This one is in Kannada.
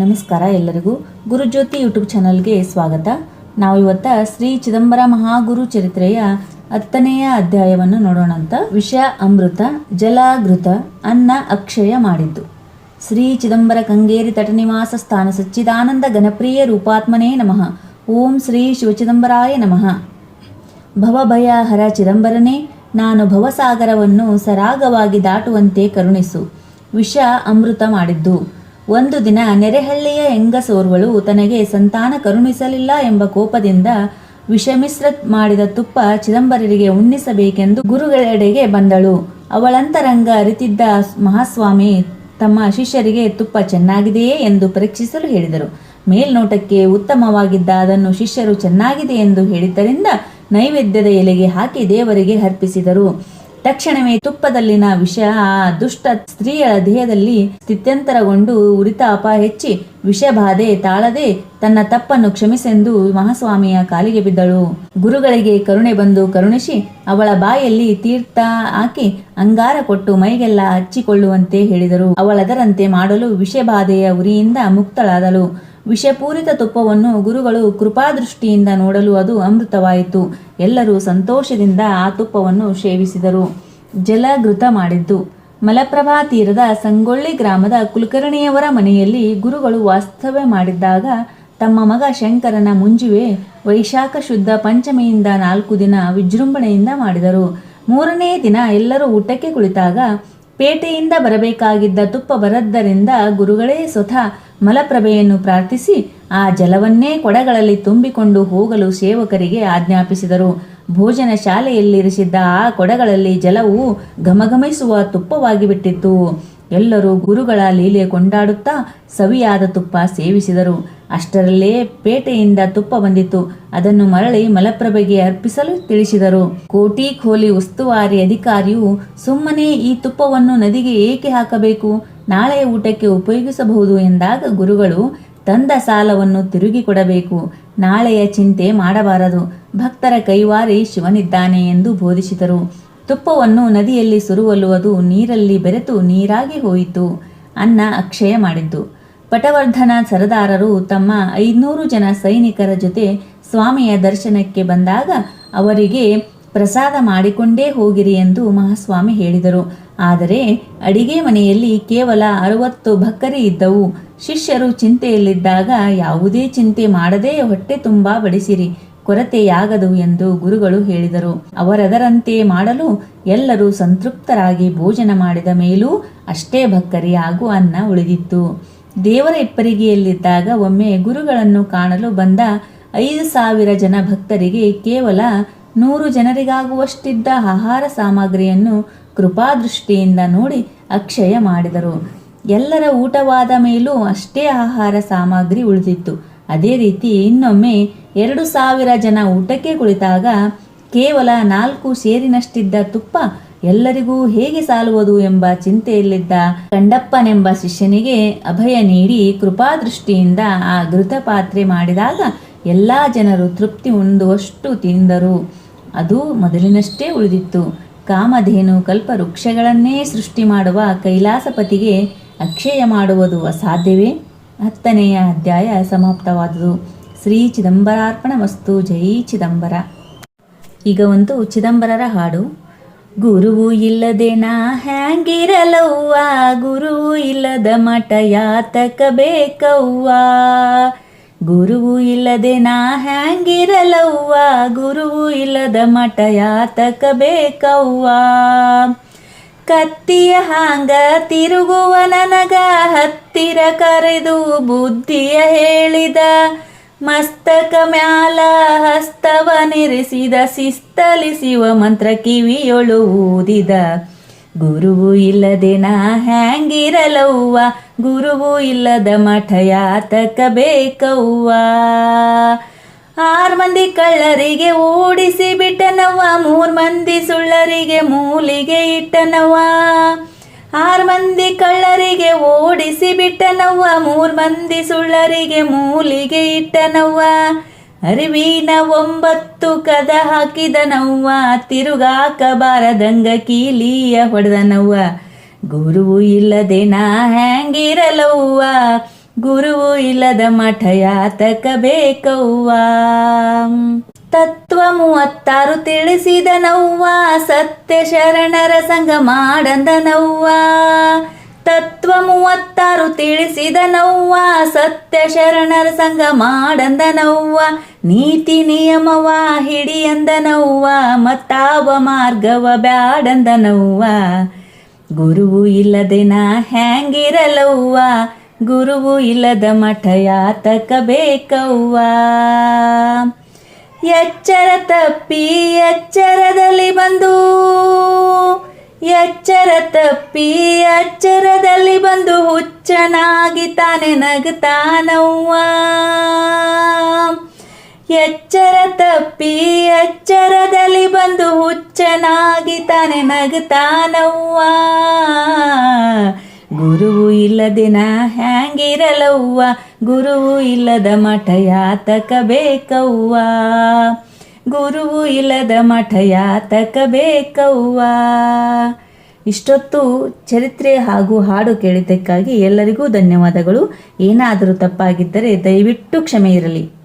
ನಮಸ್ಕಾರ ಎಲ್ಲರಿಗೂ. ಗುರುಜ್ಯೋತಿ ಯೂಟ್ಯೂಬ್ ಚಾನಲ್ಗೆ ಸ್ವಾಗತ. ನಾವು ಇವತ್ತ ಶ್ರೀ ಚಿದಂಬರ ಮಹಾಗುರು ಚರಿತ್ರೆಯ 10ನೆಯ ಅಧ್ಯಾಯವನ್ನು ನೋಡೋಣಂತ. ವಿಷ ಅಮೃತ, ಜಲ ಘೃತ, ಅನ್ನ ಅಕ್ಷಯ ಮಾಡಿದ್ದು. ಶ್ರೀ ಚಿದಂಬರ ಕಂಗೇರಿ ತಟನಿವಾಸ ಸ್ಥಾನ ಸಚ್ಚಿದಾನಂದ ಘನಪ್ರಿಯ ರೂಪಾತ್ಮನೇ ನಮಃ. ಓಂ ಶ್ರೀ ಶಿವಚಿದಂಬರಾಯ ನಮಃ. ಭವಭಯ ಹರ ಚಿದಂಬರನೇ, ನಾನು ಭವಸಾಗರವನ್ನು ಸರಾಗವಾಗಿ ದಾಟುವಂತೆ ಕರುಣಿಸು. ವಿಷ ಅಮೃತ ಮಾಡಿದ್ದು. ಒಂದು ದಿನ ನೆರೆಹಳ್ಳಿಯ ಹೆಂಗಸೋರ್ವಳು ತನಗೆ ಸಂತಾನ ಕರುಣಿಸಲಿಲ್ಲ ಎಂಬ ಕೋಪದಿಂದ ವಿಷಮಿಶ್ರ ಮಾಡಿದ ತುಪ್ಪ ಚಿದಂಬರರಿಗೆ ಉಣ್ಣಿಸಬೇಕೆಂದು ಗುರುಗಳೆಡೆಗೆ ಬಂದಳು. ಅವಳಂತರಂಗ ಅರಿತಿದ್ದ ಮಹಾಸ್ವಾಮಿ ತಮ್ಮ ಶಿಷ್ಯರಿಗೆ ತುಪ್ಪ ಚೆನ್ನಾಗಿದೆಯೇ ಎಂದು ಪರೀಕ್ಷಿಸಲು ಹೇಳಿದರು. ಮೇಲ್ನೋಟಕ್ಕೆ ಉತ್ತಮವಾಗಿದ್ದ ಅದನ್ನು ಶಿಷ್ಯರು ಚೆನ್ನಾಗಿದೆ ಎಂದು ಹೇಳಿದ್ದರಿಂದ ನೈವೇದ್ಯದ ಎಲೆಗೆ ಹಾಕಿ ದೇವರಿಗೆ ಅರ್ಪಿಸಿದರು. ತಕ್ಷಣವೇ ತುಪ್ಪದಲ್ಲಿನ ವಿಷ ಆ ದುಷ್ಟ ಸ್ತ್ರೀಯ ದೇಹದಲ್ಲಿ ಸ್ಥಿತ್ಯಂತರಗೊಂಡು ಉರಿತಾಪ ಹೆಚ್ಚಿ ವಿಷಬಾಧೆ ತಾಳದೆ ತನ್ನ ತಪ್ಪನ್ನು ಕ್ಷಮಿಸೆಂದು ಮಹಾಸ್ವಾಮಿಯ ಕಾಲಿಗೆ ಬಿದ್ದಳು. ಗುರುಗಳಿಗೆ ಕರುಣೆ ಬಂದು ಕರುಣಿಸಿ ಅವಳ ಬಾಯಲ್ಲಿ ತೀರ್ಥ ಹಾಕಿ ಅಂಗಾರ ಕೊಟ್ಟು ಮೈಗೆಲ್ಲ ಹಚ್ಚಿಕೊಳ್ಳುವಂತೆ ಹೇಳಿದರು. ಅವಳದರಂತೆ ಮಾಡಲು ವಿಷಬಾಧೆಯ ಉರಿಯಿಂದ ಮುಕ್ತಳಾದಳು. ವಿಷಪೂರಿತ ತುಪ್ಪವನ್ನು ಗುರುಗಳು ಕೃಪಾದೃಷ್ಟಿಯಿಂದ ನೋಡಲು ಅದು ಅಮೃತವಾಯಿತು. ಎಲ್ಲರೂ ಸಂತೋಷದಿಂದ ಆ ತುಪ್ಪವನ್ನು ಸೇವಿಸಿದರು. ಜಲಘೃತ ಮಾಡಿದ್ದು. ಮಲಪ್ರಭಾ ತೀರದ ಸಂಗೊಳ್ಳಿ ಗ್ರಾಮದ ಕುಲಕರ್ಣಿಯವರ ಮನೆಯಲ್ಲಿ ಗುರುಗಳು ವಾಸ್ತವ್ಯ ಮಾಡಿದ್ದಾಗ ತಮ್ಮ ಮಗ ಶಂಕರನ ಮುಂಜುವೆ ವೈಶಾಖ ಶುದ್ಧ ಪಂಚಮಿಯಿಂದ 4 ದಿನ ವಿಜೃಂಭಣೆಯಿಂದ ಮಾಡಿದರು. 3ನೇ ದಿನ ಎಲ್ಲರೂ ಊಟಕ್ಕೆ ಕುಳಿತಾಗ ಪೇಟೆಯಿಂದ ಬರಬೇಕಾಗಿದ್ದ ತುಪ್ಪ ಬರದ್ದರಿಂದ ಗುರುಗಳೇ ಸ್ವತಃ ಮಲಪ್ರಭೆಯನ್ನು ಪ್ರಾರ್ಥಿಸಿ ಆ ಜಲವನ್ನೇ ಕೊಡಗಳಲ್ಲಿ ತುಂಬಿಕೊಂಡು ಹೋಗಲು ಸೇವಕರಿಗೆ ಆಜ್ಞಾಪಿಸಿದರು. ಭೋಜನ ಶಾಲೆಯಲ್ಲಿರಿಸಿದ್ದ ಆ ಕೊಡಗಳಲ್ಲಿ ಜಲವು ಘಮಘಮಿಸುವ ತುಪ್ಪವಾಗಿ ಬಿಟ್ಟಿತ್ತು. ಎಲ್ಲರೂ ಗುರುಗಳ ಲೀಲೆ ಕೊಂಡಾಡುತ್ತಾ ಸವಿಯಾದ ತುಪ್ಪ ಸೇವಿಸಿದರು. ಅಷ್ಟರಲ್ಲೇ ಪೇಟೆಯಿಂದ ತುಪ್ಪ ಬಂದಿತ್ತು. ಅದನ್ನು ಮರಳಿ ಮಲಪ್ರಭೆಗೆ ಅರ್ಪಿಸಲು ತಿಳಿಸಿದರು. ಕೋಟಿ ಖೋಲಿ ಉಸ್ತುವಾರಿ ಅಧಿಕಾರಿಯು ಸುಮ್ಮನೆ ಈ ತುಪ್ಪವನ್ನು ನದಿಗೆ ಏಕೆ ಹಾಕಬೇಕು, ನಾಳೆಯ ಊಟಕ್ಕೆ ಉಪಯೋಗಿಸಬಹುದು ಎಂದಾಗ ಗುರುಗಳು ತಂದ ಸಾಲವನ್ನು ತಿರುಗಿ ಕೊಡಬೇಕು, ನಾಳೆಯ ಚಿಂತೆ ಮಾಡಬಾರದು, ಭಕ್ತರ ಕೈವಾರಿ ಶಿವನಿದ್ದಾನೆ ಎಂದು ಬೋಧಿಸಿದರು. ತುಪ್ಪವನ್ನು ನದಿಯಲ್ಲಿ ಸುರುವಲು ಅದು ನೀರಲ್ಲಿ ಬೆರೆತು ನೀರಾಗಿ ಹೋಯಿತು. ಅನ್ನ ಅಕ್ಷಯ ಮಾಡಿದ್ದು. ಪಟವರ್ಧನ ಸರದಾರರು ತಮ್ಮ 500 ಜನ ಸೈನಿಕರ ಜೊತೆ ಸ್ವಾಮಿಯ ದರ್ಶನಕ್ಕೆ ಬಂದಾಗ ಅವರಿಗೆ ಪ್ರಸಾದ ಮಾಡಿಕೊಂಡೇ ಹೋಗಿರಿ ಎಂದು ಮಹಾಸ್ವಾಮಿ ಹೇಳಿದರು. ಆದರೆ ಅಡಿಗೆ ಮನೆಯಲ್ಲಿ ಕೇವಲ 60 ಭಕ್ಕರಿ ಇದ್ದವು. ಶಿಷ್ಯರು ಚಿಂತೆಯಲ್ಲಿದ್ದಾಗ ಯಾವುದೇ ಚಿಂತೆ ಮಾಡದೆ ಹೊಟ್ಟೆ ತುಂಬ ಬಡಿಸಿರಿ, ಕೊರತೆಯಾಗದು ಎಂದು ಗುರುಗಳು ಹೇಳಿದರು. ಅವರದರಂತೆ ಮಾಡಲು ಎಲ್ಲರೂ ಸಂತೃಪ್ತರಾಗಿ ಭೋಜನ ಮಾಡಿದ ಮೇಲೂ ಅಷ್ಟೇ ಭಕ್ಕರಿ ಹಾಗೂ ಅನ್ನ ಉಳಿದಿತ್ತು. ದೇವರ ಇಪ್ಪರಿಗೆಯಲ್ಲಿದ್ದಾಗ ಒಮ್ಮೆ ಗುರುಗಳನ್ನು ಕಾಣಲು ಬಂದ 5,000 ಜನ ಭಕ್ತರಿಗೆ ಕೇವಲ 100 ಜನರಿಗಾಗುವಷ್ಟಿದ್ದ ಆಹಾರ ಸಾಮಗ್ರಿಯನ್ನು ಕೃಪಾದೃಷ್ಟಿಯಿಂದ ನೋಡಿ ಅಕ್ಷಯ ಮಾಡಿದರು. ಎಲ್ಲರ ಊಟವಾದ ಮೇಲೂ ಅಷ್ಟೇ ಆಹಾರ ಸಾಮಗ್ರಿ ಉಳಿದಿತ್ತು. ಅದೇ ರೀತಿ ಇನ್ನೊಮ್ಮೆ 2,000 ಜನ ಊಟಕ್ಕೆ ಕುಳಿತಾಗ ಕೇವಲ 4 ಸೇರಿನಷ್ಟಿದ್ದ ತುಪ್ಪ ಎಲ್ಲರಿಗೂ ಹೇಗೆ ಸಾಲುವುದು ಎಂಬ ಚಿಂತೆಯಲ್ಲಿದ್ದ ಕಂಡಪ್ಪನೆಂಬ ಶಿಷ್ಯನಿಗೆ ಅಭಯ ನೀಡಿ ಕೃಪಾದೃಷ್ಟಿಯಿಂದ ಆ ಘೃತ ಪಾತ್ರೆ ಮಾಡಿದಾಗ ಎಲ್ಲ ಜನರು ತೃಪ್ತಿ ಹೊಂದುವಷ್ಟು ತಿಂದರು. ಅದು ಮೊದಲಿನಷ್ಟೇ ಉಳಿದಿತ್ತು. ಕಾಮಧೇನು ಕಲ್ಪವೃಕ್ಷಗಳನ್ನೇ ಸೃಷ್ಟಿ ಮಾಡುವ ಕೈಲಾಸಪತಿಗೆ ಅಕ್ಷಯ ಮಾಡುವುದು ಅಸಾಧ್ಯವೇ? 10ನೆಯ ಅಧ್ಯಾಯ ಸಮಾಪ್ತವಾದುದು. ಶ್ರೀ ಚಿದಂಬರಾರ್ಪಣಮಸ್ತು. ಜೈ ಚಿದಂಬರ. ಈಗ ಒಂದು ಚಿದಂಬರರ ಹಾಡು. ಗುರುವು ಇಲ್ಲದೆ ನಾ ಹ್ಯಾಂಗಿರಲವ್ವ, ಗುರುವು ಇಲ್ಲದ ಮಠ ಯಾತಕ ಬೇಕವ್ವ, ಗುರುವು ಇಲ್ಲದೆ ನಾ ಹ್ಯಾಂಗಿರಲವ್ವ, ಗುರುವು ಇಲ್ಲದ ಮಠ ಯಾತಕ ಬೇಕವ್ವ, ಕತ್ತಿಯ ಹಾಂಗ ತಿರುಗುವ ನನಗ ಹತ್ತಿರ ಕರೆದು ಬುದ್ಧಿಯ ಹೇಳಿದ, ಮಸ್ತಕ ಮ್ಯಾಲ ಹಸ್ತವನಿರಿಸಿದ, ಶಿಸ್ತಲಿಸುವ ಮಂತ್ರ ಕಿವಿಯೊಳು ಊದಿದ, ಗುರುವು ಇಲ್ಲದೆ ನಾ ಹ್ಯಾಂಗಿರಲವ್ವ, ಗುರುವು ಇಲ್ಲದ ಮಠ ಯಾತಕ ಬೇಕವ್ವ, 6 ಮಂದಿ ಕಳ್ಳರಿಗೆ ಓಡಿಸಿ ಬಿಟ್ಟನವ್ವ, 3 ಮಂದಿ ಸುಳ್ಳರಿಗೆ ಮೂಲಿಗೆ ಇಟ್ಟನವ್ವ, 6 ಮಂದಿ ಕಳ್ಳರಿಗೆ ಓಡಿಸಿ ಬಿಟ್ಟನವ್ವ, 3 ಮಂದಿ ಸುಳ್ಳರಿಗೆ ಮೂಲಿಗೆ ಇಟ್ಟನವ್ವ, ಅರಿವಿನ 9 ಕದ ಹಾಕಿದನವ್ವ, ತಿರುಗಾಕ ಬಾರದಂಗ ಕೀಲಿಯ ಹೊಡೆದನವ್ವ, ಗುರುವು ಇಲ್ಲದೆ ನಾ ಹ್ಯಾಂಗಿರಲವ್ವ, ಗುರುವು ಇಲ್ಲದ ಮಠ ಯಾತಕ ಬೇಕವ್ವ. ತತ್ವ 36 ತಿಳಿಸಿದನವ್ವ, ಸತ್ಯ ಶರಣರ ಸಂಘ ಮಾಡಂದನವ್ವ. ತತ್ವ 36 ತಿಳಿಸಿದನವ್ವ, ಸತ್ಯ ಶರಣರ ಸಂಘ ಮಾಡಂದನವ್ವ. ನೀತಿ ನಿಯಮವ ಹಿಡಿಯಂದನವ್ವ, ಮತ್ತಾವ ಮಾರ್ಗವ ಬ್ಯಾಡಂದನವ್ವ. ಗುರುವು ಇಲ್ಲದೆ ನಾ ಹ್ಯಾಂಗಿರಲವ್ವ, ಗುರುವು ಇಲ್ಲದ ಮಠ ಯಾತಕ ಬೇಕವ್ವ. ಎಚ್ಚರ ತಪ್ಪಿ ಎಚ್ಚರದಲ್ಲಿ ಬಂದು, ಎಚ್ಚರ ತಪ್ಪಿ ಎಚ್ಚರದಲ್ಲಿ ಬಂದು ಹುಚ್ಚನಾಗಿ ತಾನೆ ನಗುತ್ತಾನವ್ವ. ಎಚ್ಚರ ತಪ್ಪಿ ಎಚ್ಚರದಲ್ಲಿ ಬಂದು ಹುಚ್ಚನಾಗಿ ತಾನೆ ನಗುತ್ತಾನವ್ವ. ಗುರುವು ಇಲ್ಲದೆ ನಾ ಹ್ಯಾಂಗಿರಲವ್ವ, ಗುರುವು ಇಲ್ಲದ ಮಠ ಯಾತಕ ಬೇಕವ್ವ. ಗುರುವು ಇಲ್ಲದ ಮಠ ಯಾತಕ ಬೇಕವ್ವ. ಇಷ್ಟೊತ್ತು ಚರಿತ್ರೆ ಹಾಗೂ ಹಾಡು ಕೇಳಿದ್ದಕ್ಕಾಗಿ ಎಲ್ಲರಿಗೂ ಧನ್ಯವಾದಗಳು. ಏನಾದರೂ ತಪ್ಪಾಗಿದ್ದರೆ ದಯವಿಟ್ಟು ಕ್ಷಮೆ ಇರಲಿ.